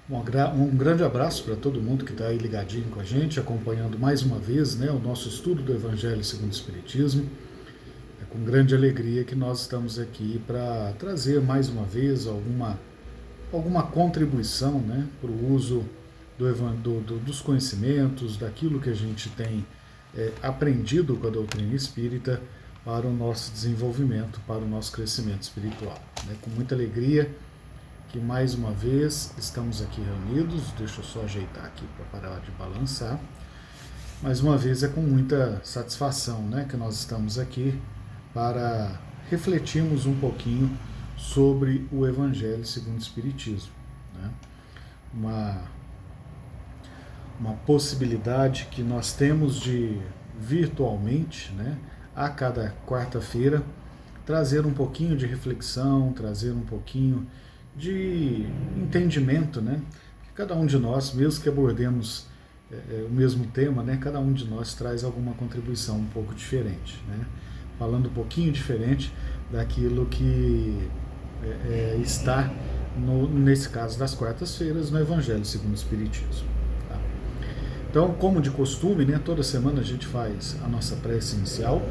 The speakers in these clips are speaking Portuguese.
Um grande abraço para todo mundo que está aí ligadinho com a gente, acompanhando mais uma vez, né, o nosso estudo do Evangelho segundo o Espiritismo. É com grande alegria que nós estamos aqui para trazer mais uma vez alguma contribuição, né, para o uso dos conhecimentos, daquilo que a gente tem aprendido com a doutrina espírita para o nosso desenvolvimento, para o nosso crescimento espiritual. Né? Com muita alegria que mais uma vez estamos aqui reunidos. Deixa eu só ajeitar aqui para parar de balançar. Mais uma vez é com muita satisfação, né, que nós estamos aqui para refletirmos um pouquinho sobre o Evangelho segundo o Espiritismo. Né? Uma, uma possibilidade que nós temos de virtualmente, né, a cada quarta-feira, trazer um pouquinho de reflexão, trazer um pouquinho de entendimento, né? Cada um de nós, mesmo que abordemos o mesmo tema, né? Cada um de nós traz alguma contribuição um pouco diferente, né? Falando um pouquinho diferente daquilo que está, nesse caso das quartas-feiras, no Evangelho segundo o Espiritismo. Tá? Então, como de costume, né? Toda semana a gente faz a nossa prece inicial.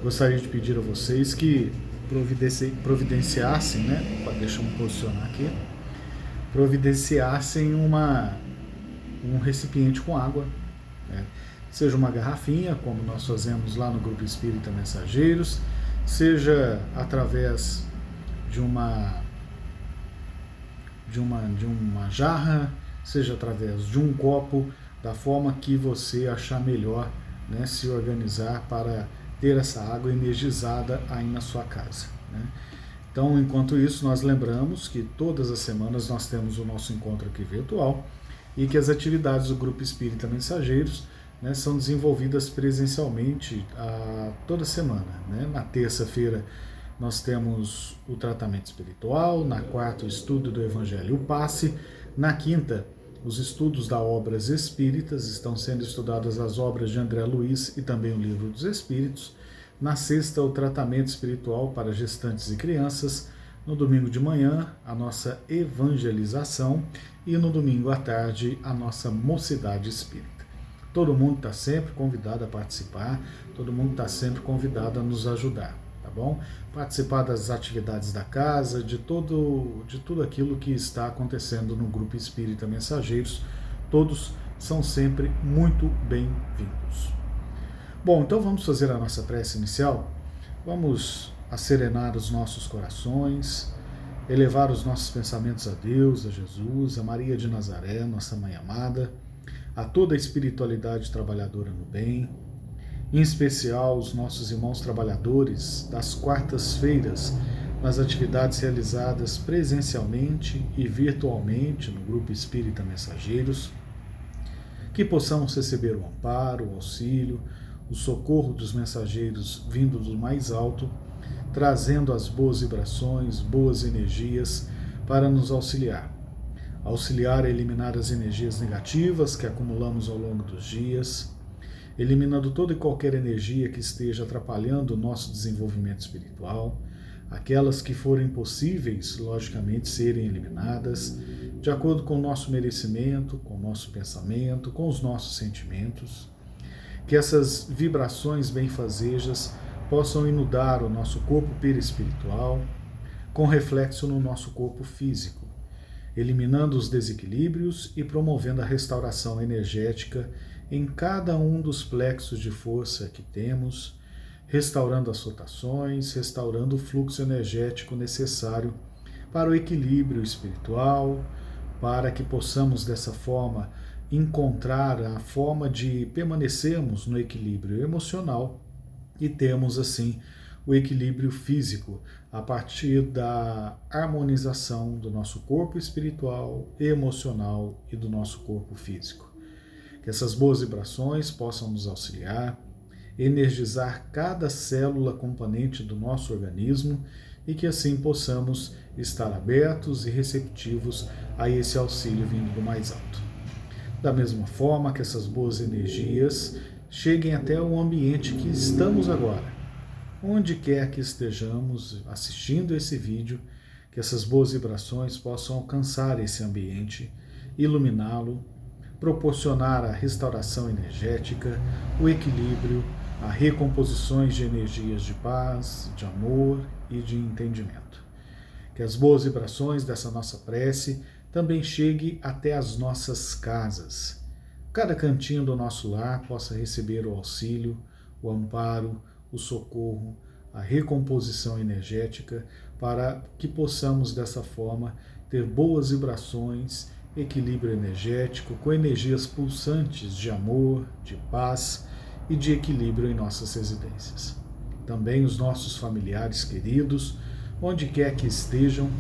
Gostaria de pedir a vocês que providenciassem, né? Deixa eu me posicionar aqui. Providenciassem um recipiente com água, né? Seja uma garrafinha, como nós fazemos lá no Grupo Espírita Mensageiros, seja através de uma jarra, seja através de um copo, da forma que você achar melhor, né, se organizar para ter essa água energizada aí na sua casa. Né? Então, enquanto isso, nós lembramos que todas as semanas nós temos o nosso encontro aqui virtual e que as atividades do Grupo Espírita Mensageiros, né, são desenvolvidas presencialmente toda semana. Né? Na terça-feira nós temos o tratamento espiritual, na quarta o estudo do Evangelho e o passe, na quinta os estudos das obras espíritas, estão sendo estudadas as obras de André Luiz e também o Livro dos Espíritos. Na sexta, o tratamento espiritual para gestantes e crianças. No domingo de manhã, a nossa evangelização. E no domingo à tarde, a nossa mocidade espírita. Todo mundo está sempre convidado a participar, todo mundo está sempre convidado a nos ajudar. Tá bom? Participar das atividades da casa, de tudo aquilo que está acontecendo no Grupo Espírita Mensageiros, todos são sempre muito bem-vindos. Bom, então vamos fazer a nossa prece inicial, vamos acerenar os nossos corações, elevar os nossos pensamentos a Deus, a Jesus, a Maria de Nazaré, nossa Mãe amada, a toda a espiritualidade trabalhadora no bem, em especial os nossos irmãos trabalhadores das quartas-feiras, nas atividades realizadas presencialmente e virtualmente no Grupo Espírita Mensageiros, que possamos receber o amparo, o auxílio, o socorro dos mensageiros vindo do mais alto, trazendo as boas vibrações, boas energias para nos auxiliar. Auxiliar a eliminar as energias negativas que acumulamos ao longo dos dias, eliminando toda e qualquer energia que esteja atrapalhando o nosso desenvolvimento espiritual, aquelas que forem possíveis, logicamente, serem eliminadas, de acordo com o nosso merecimento, com o nosso pensamento, com os nossos sentimentos, que essas vibrações benfazejas possam inundar o nosso corpo perispiritual, com reflexo no nosso corpo físico, eliminando os desequilíbrios e promovendo a restauração energética em cada um dos plexos de força que temos, restaurando as rotações, restaurando o fluxo energético necessário para o equilíbrio espiritual, para que possamos dessa forma encontrar a forma de permanecermos no equilíbrio emocional e termos assim o equilíbrio físico a partir da harmonização do nosso corpo espiritual, emocional e do nosso corpo físico. Que essas boas vibrações possam nos auxiliar, energizar cada célula componente do nosso organismo e que assim possamos estar abertos e receptivos a esse auxílio vindo do mais alto. Da mesma forma que essas boas energias cheguem até o ambiente que estamos agora, onde quer que estejamos assistindo esse vídeo, que essas boas vibrações possam alcançar esse ambiente iluminá-lo, proporcionar a restauração energética, o equilíbrio, a recomposições de energias de paz, de amor e de entendimento. Que as boas vibrações dessa nossa prece também cheguem até as nossas casas. Cada cantinho do nosso lar possa receber o auxílio, o amparo, o socorro, a recomposição energética, para que possamos dessa forma ter boas vibrações, equilíbrio energético, com energias pulsantes de amor, de paz e de equilíbrio em nossas residências. Também os nossos familiares queridos, onde quer que estejam,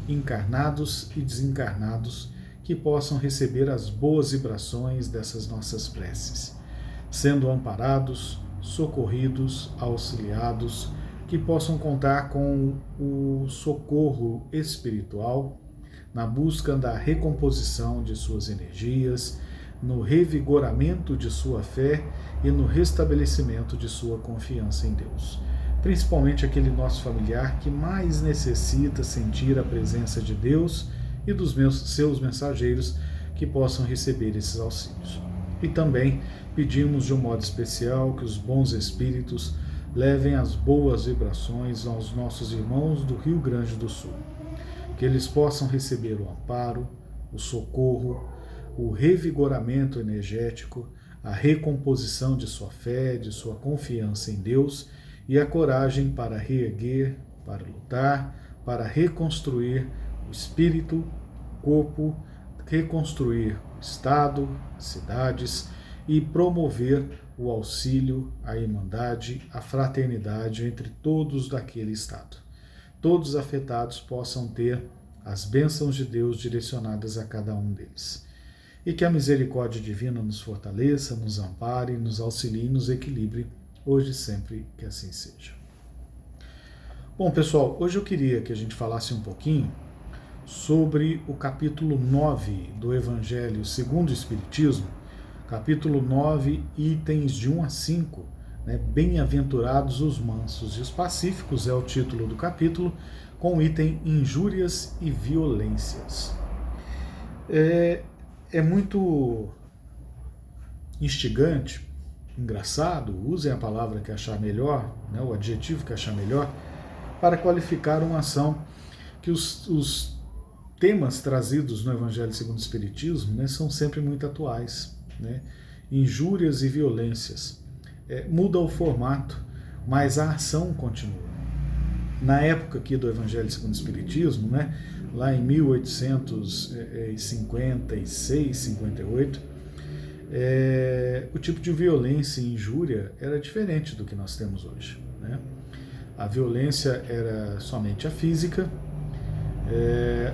encarnados e desencarnados, que possam receber as boas vibrações dessas nossas preces, sendo amparados, socorridos, auxiliados, que possam contar com o socorro espiritual na busca da recomposição de suas energias, no revigoramento de sua fé e no restabelecimento de sua confiança em Deus. Principalmente aquele nosso familiar que mais necessita sentir a presença de Deus e dos seus mensageiros, que possam receber esses auxílios. E também pedimos de um modo especial que os bons espíritos levem as boas vibrações aos nossos irmãos do Rio Grande do Sul, que eles possam receber o amparo, o socorro, o revigoramento energético, a recomposição de sua fé, de sua confiança em Deus e a coragem para reerguer, para lutar, para reconstruir o espírito, o corpo, reconstruir o Estado, cidades e promover o auxílio, a irmandade, a fraternidade entre todos daquele Estado. Todos os afetados possam ter as bênçãos de Deus direcionadas a cada um deles. E que a misericórdia divina nos fortaleça, nos ampare, nos auxilie e nos equilibre, hoje e sempre que assim seja. Bom, pessoal, hoje eu queria que a gente falasse um pouquinho sobre o capítulo 9 do Evangelho segundo o Espiritismo, capítulo 9, itens de 1 a 5, né? Bem-aventurados os mansos e os pacíficos é o título do capítulo, com o item injúrias e violências. É muito instigante, engraçado, usem a palavra que achar melhor, né, o adjetivo que achar melhor, para qualificar uma ação que os temas trazidos no Evangelho segundo o Espiritismo, né, são sempre muito atuais. Né? Injúrias e violências. Muda o formato, mas a ação continua. Na época aqui do Evangelho segundo o Espiritismo, né, lá em 1856, 58, o tipo de violência e injúria era diferente do que nós temos hoje. Né? A violência era somente a física,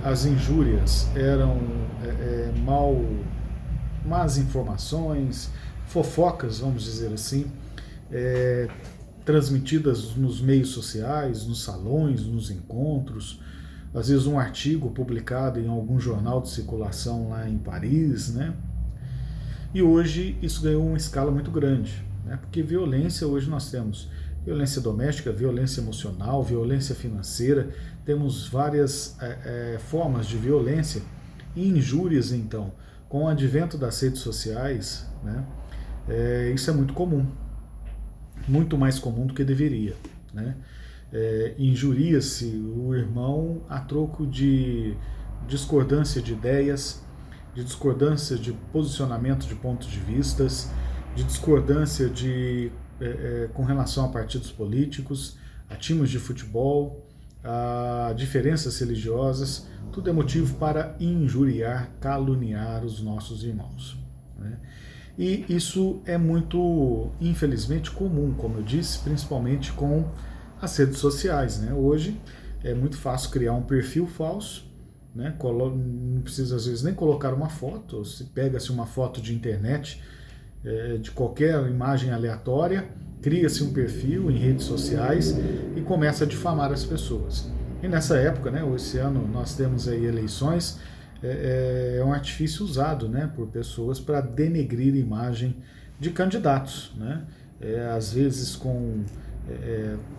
as injúrias eram más informações, fofocas, vamos dizer assim, transmitidas nos meios sociais, nos salões, nos encontros, às vezes um artigo publicado em algum jornal de circulação lá em Paris, né? E hoje isso ganhou uma escala muito grande, né? Porque violência, hoje nós temos violência doméstica, violência emocional, violência financeira, temos várias formas de violência e injúrias, então, com o advento das redes sociais, né? Isso é muito comum, muito mais comum do que deveria, né? Injuria-se o irmão a troco de discordância de ideias, de discordância de posicionamento de pontos de vistas, de discordância com relação a partidos políticos, a times de futebol, a diferenças religiosas. Tudo é motivo para injuriar, caluniar os nossos irmãos. Né? E isso é muito, infelizmente, comum, como eu disse, principalmente com as redes sociais. Né? Hoje é muito fácil criar um perfil falso, né? Não precisa às vezes nem colocar uma foto, se pega-se uma foto de internet, de qualquer imagem aleatória, cria-se um perfil em redes sociais e começa a difamar as pessoas. E nessa época, né, esse ano nós temos aí eleições, é um artifício usado, né, por pessoas para denegrir a imagem de candidatos, né, às vezes com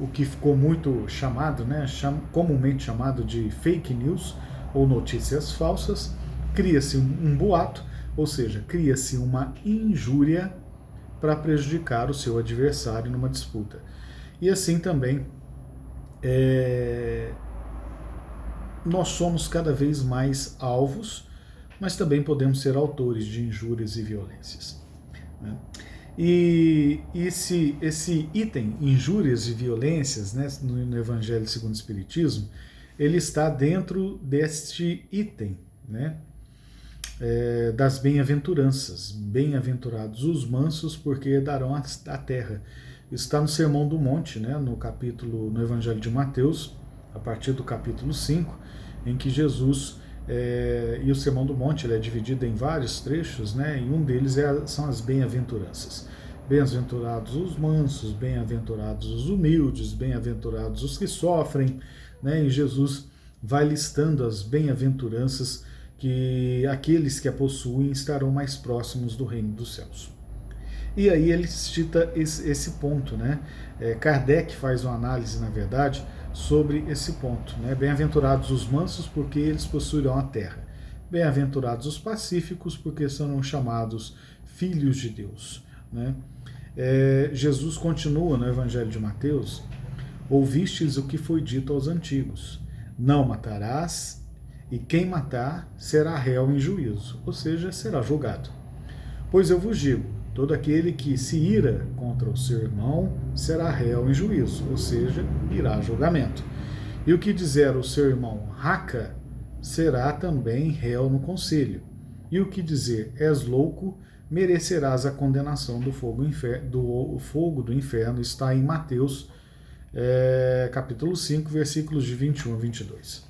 o que ficou muito chamado, né, comumente chamado de fake news ou notícias falsas, cria-se um boato, ou seja, cria-se uma injúria para prejudicar o seu adversário numa disputa. E assim também nós somos cada vez mais alvos, mas também podemos ser autores de injúrias e violências, né? E esse item, injúrias e violências, né, no Evangelho segundo o Espiritismo, ele está dentro deste item, né, das bem-aventuranças. Bem-aventurados os mansos, porque herdarão a terra. Isso está no Sermão do Monte, né, no Evangelho de Mateus, a partir do capítulo 5, em que Jesus, e o Sermão do Monte ele é dividido em vários trechos, né, e um deles são as bem-aventuranças. Bem-aventurados os mansos, bem-aventurados os humildes, bem-aventurados os que sofrem, né, e Jesus vai listando as bem-aventuranças que aqueles que a possuem estarão mais próximos do reino dos céus. E aí ele cita esse ponto, né? Kardec faz uma análise, na verdade, sobre esse ponto, né? Bem-aventurados os mansos, porque eles possuirão a terra. Bem-aventurados os pacíficos, porque serão chamados filhos de Deus, né? Jesus continua no Evangelho de Mateus: ouvistes o que foi dito aos antigos, não matarás, e quem matar será réu em juízo, ou seja, será julgado. Pois eu vos digo, todo aquele que se ira contra o seu irmão será réu em juízo, ou seja, irá a julgamento. E o que dizer o seu irmão raca, será também réu no conselho. E o que dizer és louco, merecerás a condenação do fogo do inferno. Está em Mateus, capítulo 5, versículos de 21 a 22.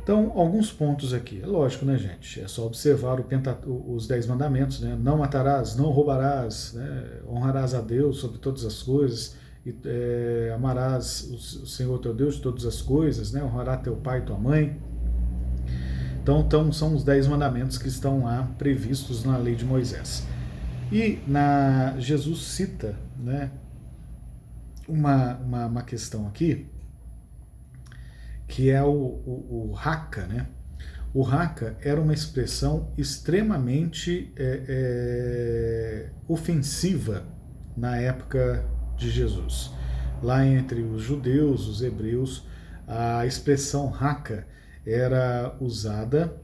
Então, alguns pontos aqui. É lógico, né, gente? É só observar os 10 mandamentos, né? Não matarás, não roubarás, né? Honrarás a Deus sobre todas as coisas, e, amarás o Senhor teu Deus de todas as coisas, né? Honrará teu pai e tua mãe. Então, são os 10 mandamentos que estão lá previstos na lei de Moisés. E Jesus cita, né, uma questão aqui, que é o raca, né? O raca era uma expressão extremamente ofensiva na época de Jesus. Lá entre os judeus, os hebreus, a expressão raca era usada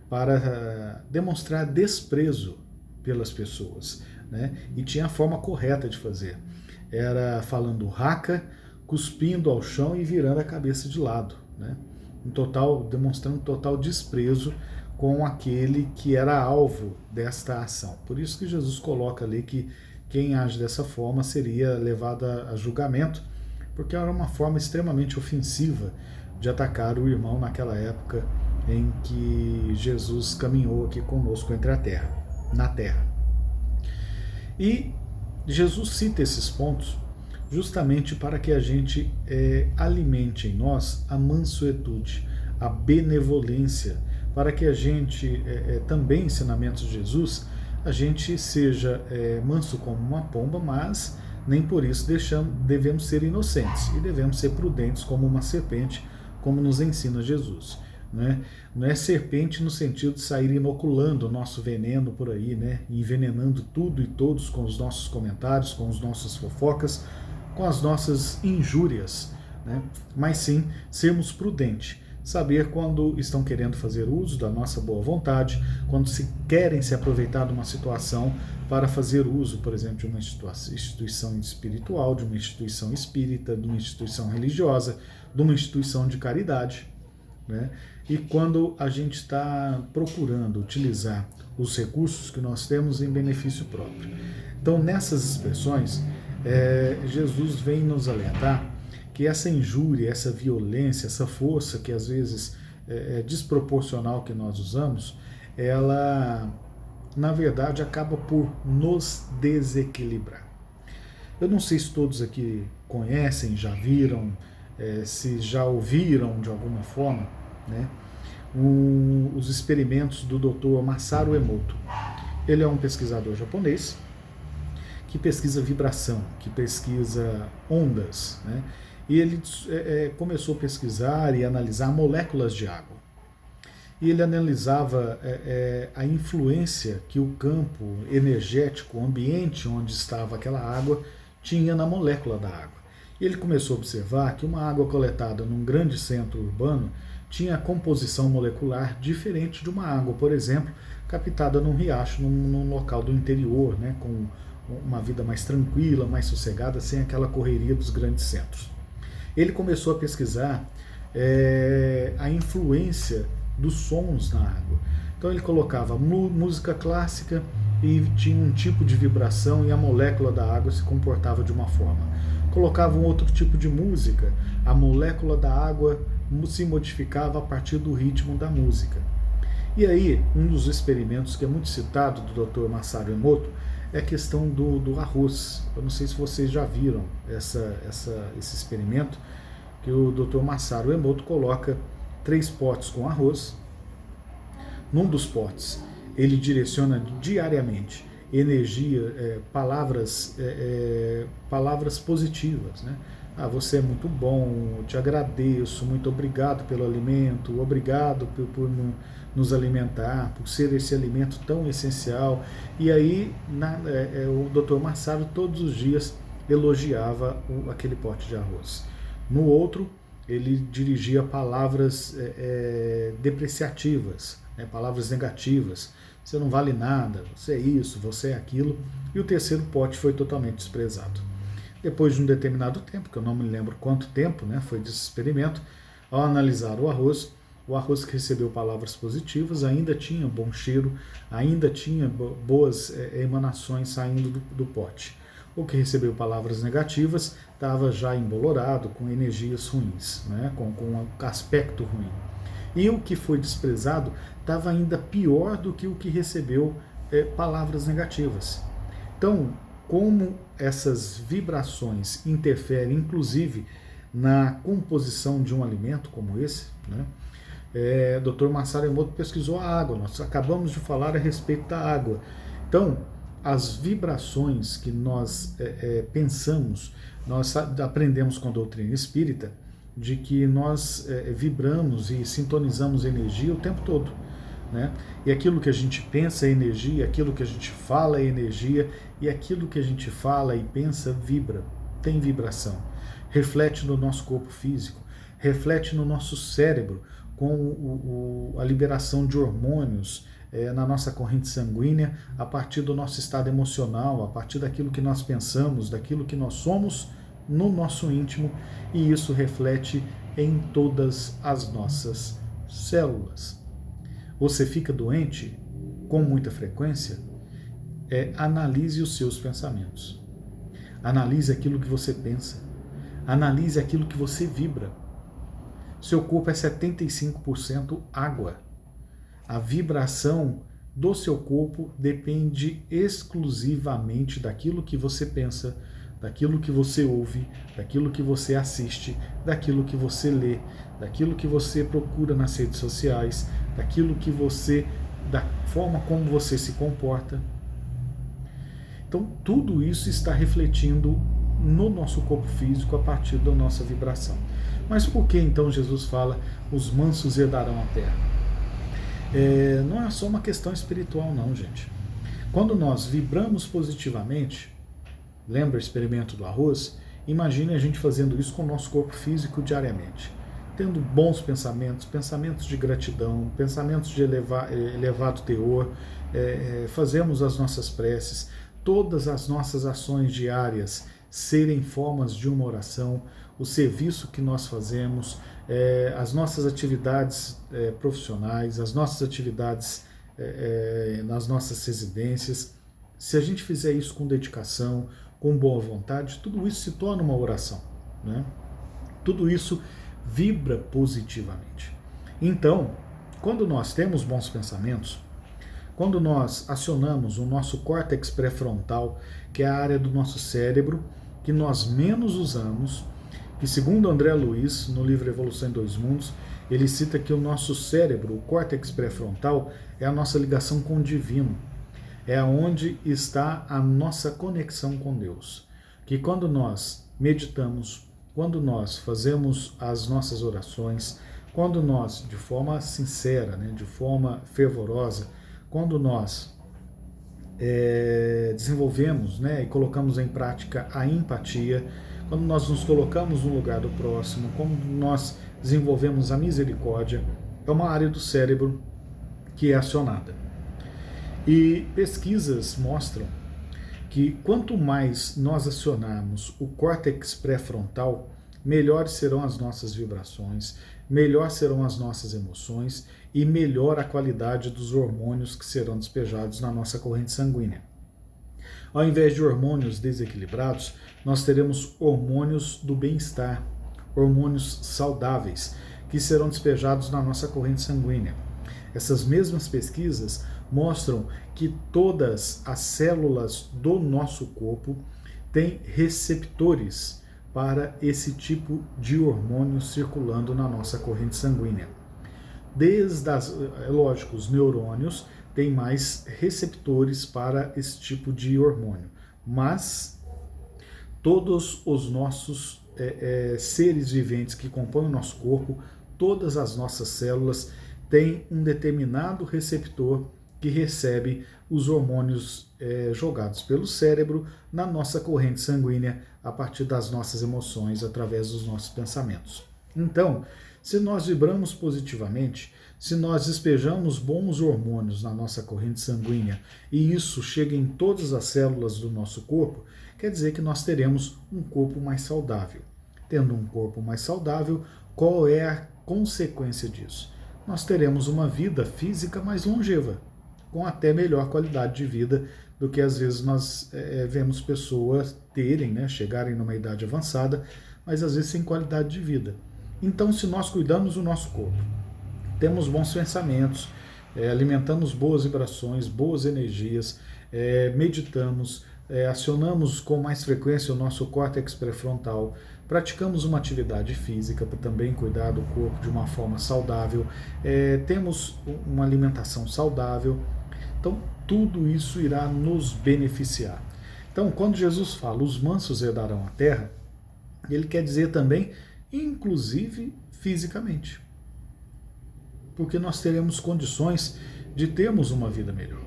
para demonstrar desprezo pelas pessoas, né? E tinha a forma correta de fazer. Era falando raca, cuspindo ao chão e virando a cabeça de lado, né? Demonstrando total desprezo com aquele que era alvo desta ação. Por isso que Jesus coloca ali que quem age dessa forma seria levado a julgamento, porque era uma forma extremamente ofensiva de atacar o irmão naquela época em que Jesus caminhou aqui conosco na terra. E Jesus cita esses pontos justamente para que a gente alimente em nós a mansuetude, a benevolência, para que a gente, também ensinamentos de Jesus, a gente seja manso como uma pomba, mas nem por isso devemos ser inocentes, e devemos ser prudentes como uma serpente, como nos ensina Jesus, né? Não é serpente no sentido de sair inoculando o nosso veneno por aí, né? Envenenando tudo e todos com os nossos comentários, com as nossas fofocas, com as nossas injúrias, né? Mas sim sermos prudentes, saber quando estão querendo fazer uso da nossa boa vontade, quando querem se aproveitar de uma situação para fazer uso, por exemplo, de uma instituição espiritual, de uma instituição espírita, de uma instituição religiosa, de uma instituição de caridade, né? E quando a gente está procurando utilizar os recursos que nós temos em benefício próprio. Então, nessas expressões, Jesus vem nos alertar que essa injúria, essa violência, essa força que às vezes é desproporcional que nós usamos, ela, na verdade, acaba por nos desequilibrar. Eu não sei se todos aqui conhecem, já viram, se já ouviram de alguma forma, né, os experimentos do Dr. Masaru Emoto. Ele é um pesquisador japonês que pesquisa vibração, que pesquisa ondas, né? E ele começou a pesquisar e analisar moléculas de água. e ele analisava a influência que o campo energético, o ambiente onde estava aquela água, tinha na molécula da água. E ele começou a observar que uma água coletada num grande centro urbano tinha composição molecular diferente de uma água, por exemplo, captada num riacho, num local do interior, né, com uma vida mais tranquila, mais sossegada, sem aquela correria dos grandes centros. Ele começou a pesquisar a influência dos sons na água. Então ele colocava música clássica e tinha um tipo de vibração e a molécula da água se comportava de uma forma. Colocava um outro tipo de música, a molécula da água se modificava a partir do ritmo da música. E aí, um dos experimentos que é muito citado do Dr. Masaru Emoto é a questão do arroz. Eu não sei se vocês já viram esse experimento, que o Dr. Masaru Emoto coloca 3 potes com arroz. Num dos potes, ele direciona diariamente energia, palavras positivas, né? Você é muito bom, te agradeço, muito obrigado pelo alimento, obrigado por nos alimentar, por ser esse alimento tão essencial. E aí o Dr. Masaru todos os dias elogiava aquele pote de arroz. No outro, ele dirigia palavras depreciativas, né, palavras negativas. Você não vale nada, você é isso, você é aquilo. E o terceiro pote foi totalmente desprezado. Depois de um determinado tempo, que eu não me lembro quanto tempo, né, foi desse experimento, ao analisar o arroz que recebeu palavras positivas ainda tinha bom cheiro, ainda tinha boas emanações saindo do pote. O que recebeu palavras negativas estava já embolorado, com energias ruins, né, com um aspecto ruim. E o que foi desprezado estava ainda pior do que o que recebeu palavras negativas. Então, como essas vibrações interferem, inclusive, na composição de um alimento como esse, né? Dr. Masaru Emoto pesquisou a água, nós acabamos de falar a respeito da água. Então, as vibrações que nós pensamos, nós aprendemos com a doutrina espírita, de que nós vibramos e sintonizamos energia o tempo todo, né? E aquilo que a gente pensa é energia, aquilo que a gente fala é energia, e aquilo que a gente fala e pensa vibra, tem vibração. Reflete no nosso corpo físico, reflete no nosso cérebro, com a liberação de hormônios na nossa corrente sanguínea, a partir do nosso estado emocional, a partir daquilo que nós pensamos, daquilo que nós somos no nosso íntimo, e isso reflete em todas as nossas células. Você fica doente com muita frequência? Analise os seus pensamentos. Analise aquilo que você pensa. Analise aquilo que você vibra. Seu corpo é 75% água. A vibração do seu corpo depende exclusivamente daquilo que você pensa, daquilo que você ouve, daquilo que você assiste, daquilo que você lê, daquilo que você procura nas redes sociais, da forma como você se comporta. Então, tudo isso está refletindo no nosso corpo físico a partir da nossa vibração. Mas por que então Jesus fala, os mansos herdarão a terra? Não é só uma questão espiritual não, gente. Quando nós vibramos positivamente, lembra o experimento do arroz? Imagine a gente fazendo isso com o nosso corpo físico diariamente. Tendo bons pensamentos, pensamentos de gratidão, pensamentos de elevado teor, fazemos as nossas preces, todas as nossas ações diárias serem formas de uma oração, o serviço que nós fazemos, as nossas atividades profissionais, as nossas atividades nas nossas residências. Se a gente fizer isso com dedicação, com boa vontade, tudo isso se torna uma oração, né? Tudo isso vibra positivamente. Então, quando nós temos bons pensamentos, quando nós acionamos o nosso córtex pré-frontal, que é a área do nosso cérebro que nós menos usamos, que segundo André Luiz, no livro Evolução em Dois Mundos, ele cita que o nosso cérebro, o córtex pré-frontal, é a nossa ligação com o divino, é onde está a nossa conexão com Deus. Que quando nós meditamos, quando nós fazemos as nossas orações, Quando nós, de forma sincera, né, de forma fervorosa, quando nós desenvolvemos, né, e colocamos em prática a empatia, quando nós nos colocamos no lugar do próximo, quando nós desenvolvemos a misericórdia, é uma área do cérebro que é acionada. E pesquisas mostram que quanto mais nós acionarmos o córtex pré-frontal, melhores serão as nossas vibrações, melhor serão as nossas emoções e melhor a qualidade dos hormônios que serão despejados na nossa corrente sanguínea. Ao invés de hormônios desequilibrados, nós teremos hormônios do bem-estar, hormônios saudáveis, que serão despejados na nossa corrente sanguínea. Essas mesmas pesquisas mostram que todas as células do nosso corpo têm receptores para esse tipo de hormônio circulando na nossa corrente sanguínea. Lógico, os neurônios têm mais receptores para esse tipo de hormônio, mas todos os nossos seres viventes que compõem o nosso corpo, todas as nossas células têm um determinado receptor que recebe os hormônios jogados pelo cérebro na nossa corrente sanguínea a partir das nossas emoções, através dos nossos pensamentos. Então, se nós vibramos positivamente, se nós despejamos bons hormônios na nossa corrente sanguínea e isso chega em todas as células do nosso corpo, quer dizer que nós teremos um corpo mais saudável. Tendo um corpo mais saudável, qual é a consequência disso? Nós teremos uma vida física mais longeva, com até melhor qualidade de vida do que às vezes nós vemos pessoas terem, né, chegarem numa idade avançada, mas às vezes sem qualidade de vida. Então, se nós cuidamos do nosso corpo, temos bons pensamentos, alimentamos boas vibrações, boas energias, meditamos, acionamos com mais frequência o nosso córtex pré-frontal, praticamos uma atividade física para também cuidar do corpo de uma forma saudável, temos uma alimentação saudável, então tudo isso irá nos beneficiar. Então, quando Jesus fala, os mansos herdarão a terra, ele quer dizer também, inclusive fisicamente, porque nós teremos condições de termos uma vida melhor.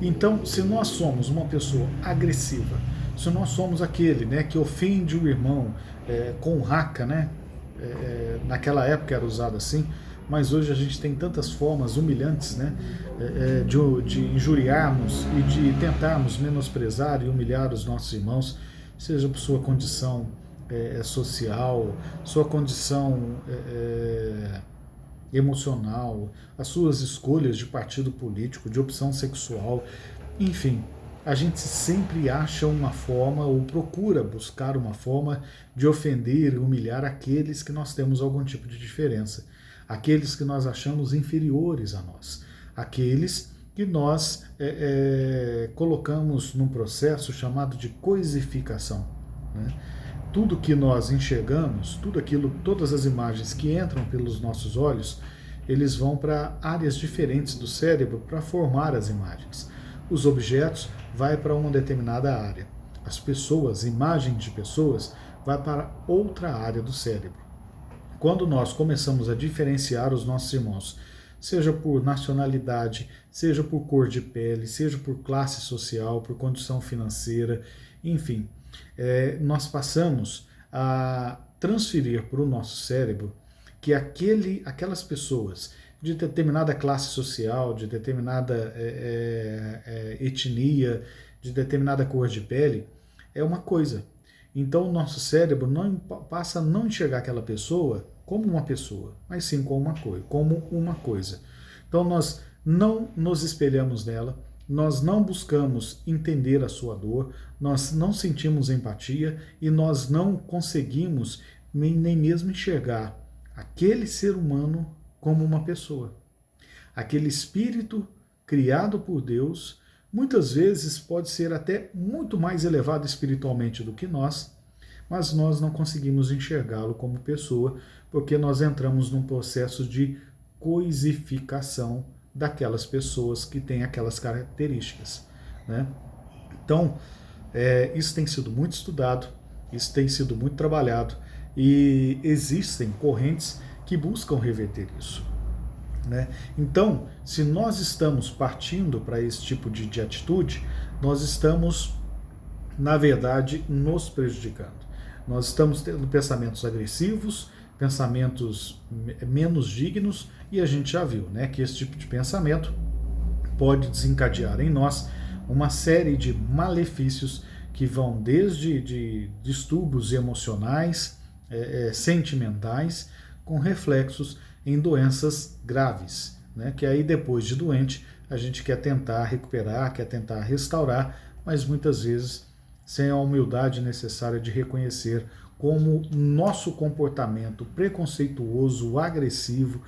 Então, se nós somos uma pessoa agressiva, se nós somos aquele, né, que ofende o irmão com raca, né, naquela época era usado assim, mas hoje a gente tem tantas formas humilhantes, né, de injuriarmos e de tentarmos menosprezar e humilhar os nossos irmãos, seja por sua condição social, sua condição emocional, as suas escolhas de partido político, de opção sexual, enfim, a gente sempre acha uma forma ou procura buscar uma forma de ofender e humilhar aqueles que nós temos algum tipo de diferença, aqueles que nós achamos inferiores a nós, aqueles que nós colocamos num processo chamado de coisificação, né? Tudo que nós enxergamos, todas as imagens que entram pelos nossos olhos, eles vão para áreas diferentes do cérebro para formar as imagens. Os objetos vai para uma determinada área. As pessoas, imagens de pessoas, vai para outra área do cérebro. Quando nós começamos a diferenciar os nossos irmãos, seja por nacionalidade, seja por cor de pele, seja por classe social, por condição financeira, enfim, nós passamos a transferir para o nosso cérebro que aquelas pessoas de determinada classe social, de determinada etnia, de determinada cor de pele, é uma coisa. Então o nosso cérebro passa a não enxergar aquela pessoa como uma pessoa, mas sim como uma coisa. Então nós não nos espelhamos nela, nós não buscamos entender a sua dor, nós não sentimos empatia e nós não conseguimos nem mesmo enxergar aquele ser humano como uma pessoa. Aquele espírito criado por Deus, muitas vezes pode ser até muito mais elevado espiritualmente do que nós, mas nós não conseguimos enxergá-lo como pessoa, porque nós entramos num processo de coisificação daquelas pessoas que têm aquelas características, né? Então, isso tem sido muito estudado, isso tem sido muito trabalhado, e existem correntes que buscam reverter isso, né? Então, se nós estamos partindo para esse tipo de atitude, nós estamos, na verdade, nos prejudicando. Nós estamos tendo pensamentos agressivos, pensamentos menos dignos, e a gente já viu, né, que esse tipo de pensamento pode desencadear em nós uma série de malefícios que vão desde de distúrbios emocionais, sentimentais, com reflexos em doenças graves, né, que aí depois de doente a gente quer tentar recuperar, quer tentar restaurar, mas muitas vezes sem a humildade necessária de reconhecer como nosso comportamento preconceituoso, agressivo,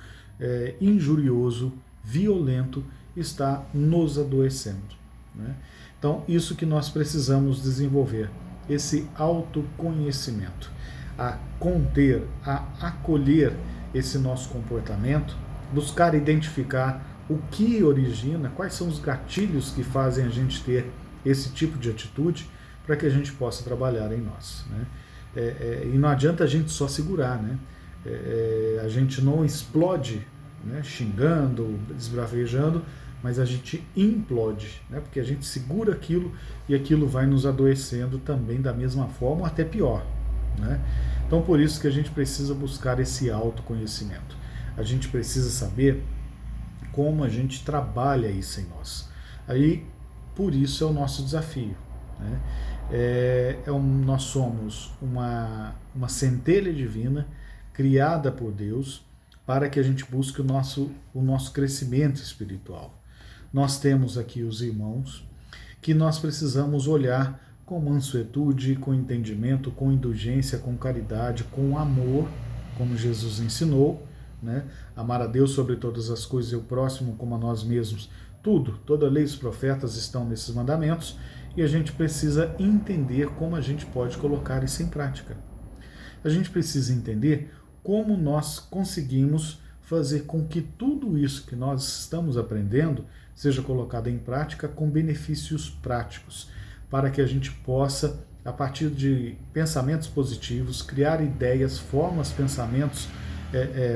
injurioso, violento está nos adoecendo, né? Então, isso que nós precisamos desenvolver, esse autoconhecimento, a conter, a acolher esse nosso comportamento, buscar identificar o que origina, quais são os gatilhos que fazem a gente ter esse tipo de atitude, para que a gente possa trabalhar em nós, né? E não adianta a gente só segurar, né? A gente não explode, né, xingando, esbravejando, mas a gente implode, né? Porque a gente segura aquilo e aquilo vai nos adoecendo também da mesma forma ou até pior, né? Então por isso que a gente precisa buscar esse autoconhecimento. A gente precisa saber como a gente trabalha isso em nós. Aí, por isso é o nosso desafio, né? Nós somos uma centelha divina criada por Deus para que a gente busque o nosso crescimento espiritual. Nós temos aqui os irmãos que nós precisamos olhar com mansuetude, com entendimento, com indulgência, com caridade, com amor, como Jesus ensinou, né? Amar a Deus sobre todas as coisas e o próximo como a nós mesmos. Toda a lei e os profetas estão nesses mandamentos, e a gente precisa entender como a gente pode colocar isso em prática. A gente precisa entender como nós conseguimos fazer com que tudo isso que nós estamos aprendendo seja colocado em prática com benefícios práticos, para que a gente possa, a partir de pensamentos positivos, criar ideias, formas, pensamentos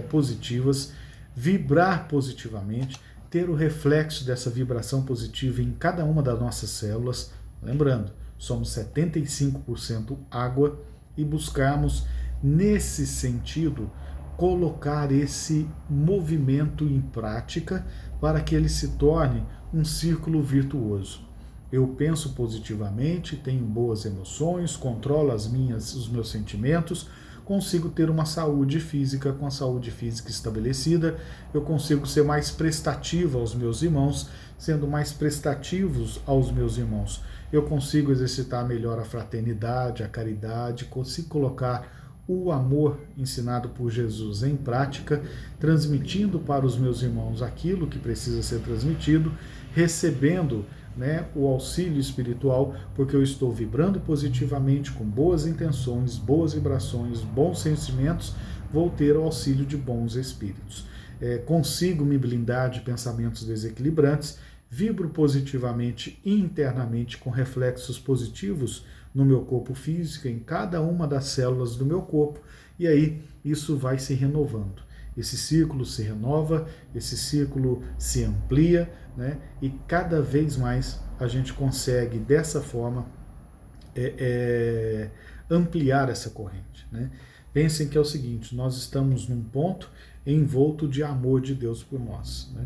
positivas, vibrar positivamente, ter o reflexo dessa vibração positiva em cada uma das nossas células. Lembrando, somos 75% água, e buscarmos, nesse sentido, colocar esse movimento em prática para que ele se torne um círculo virtuoso. Eu penso positivamente, tenho boas emoções, controlo os meus sentimentos, consigo ter uma saúde física, com a saúde física estabelecida, eu consigo ser mais prestativo aos meus irmãos, sendo mais prestativos aos meus irmãos, eu consigo exercitar melhor a fraternidade, a caridade, consigo colocar o amor ensinado por Jesus em prática, transmitindo para os meus irmãos aquilo que precisa ser transmitido, recebendo, né, o auxílio espiritual, porque eu estou vibrando positivamente, com boas intenções, boas vibrações, bons sentimentos, vou ter o auxílio de bons espíritos. Consigo me blindar de pensamentos desequilibrantes, vibro positivamente internamente com reflexos positivos no meu corpo físico, em cada uma das células do meu corpo, e aí isso vai se renovando. Esse círculo se renova, esse círculo se amplia, né? E cada vez mais a gente consegue, dessa forma, ampliar essa corrente, né? Pensem que é o seguinte, nós estamos num ponto envolto de amor de Deus por nós, né?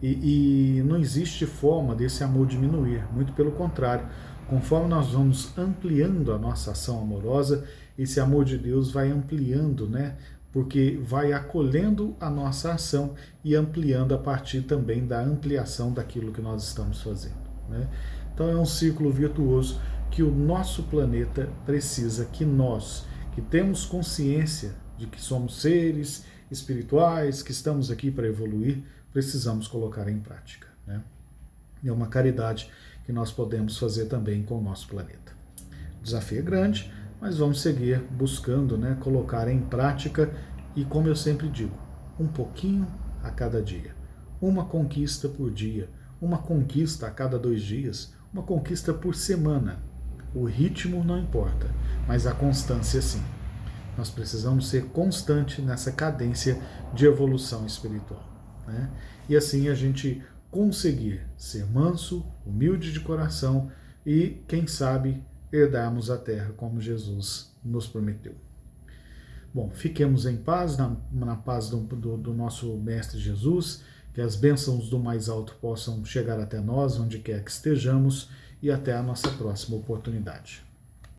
E não existe forma desse amor diminuir, muito pelo contrário, conforme nós vamos ampliando a nossa ação amorosa, esse amor de Deus vai ampliando, né? Porque vai acolhendo a nossa ação e ampliando a partir também da ampliação daquilo que nós estamos fazendo, né? Então é um ciclo virtuoso que o nosso planeta precisa, que nós, que temos consciência de que somos seres espirituais, que estamos aqui para evoluir, precisamos colocar em prática, né? É uma caridade que nós podemos fazer também com o nosso planeta. O desafio é grande, mas vamos seguir buscando, né, colocar em prática e, como eu sempre digo, um pouquinho a cada dia. Uma conquista por dia, uma conquista a cada 2 dias, uma conquista por semana. O ritmo não importa, mas a constância sim. nós precisamos ser constante nessa cadência de evolução espiritual, né? E assim a gente conseguir ser manso, humilde de coração e, quem sabe, herdarmos a terra como Jesus nos prometeu. Bom, fiquemos em paz, na paz do nosso Mestre Jesus, que as bênçãos do mais alto possam chegar até nós, onde quer que estejamos, e até a nossa próxima oportunidade.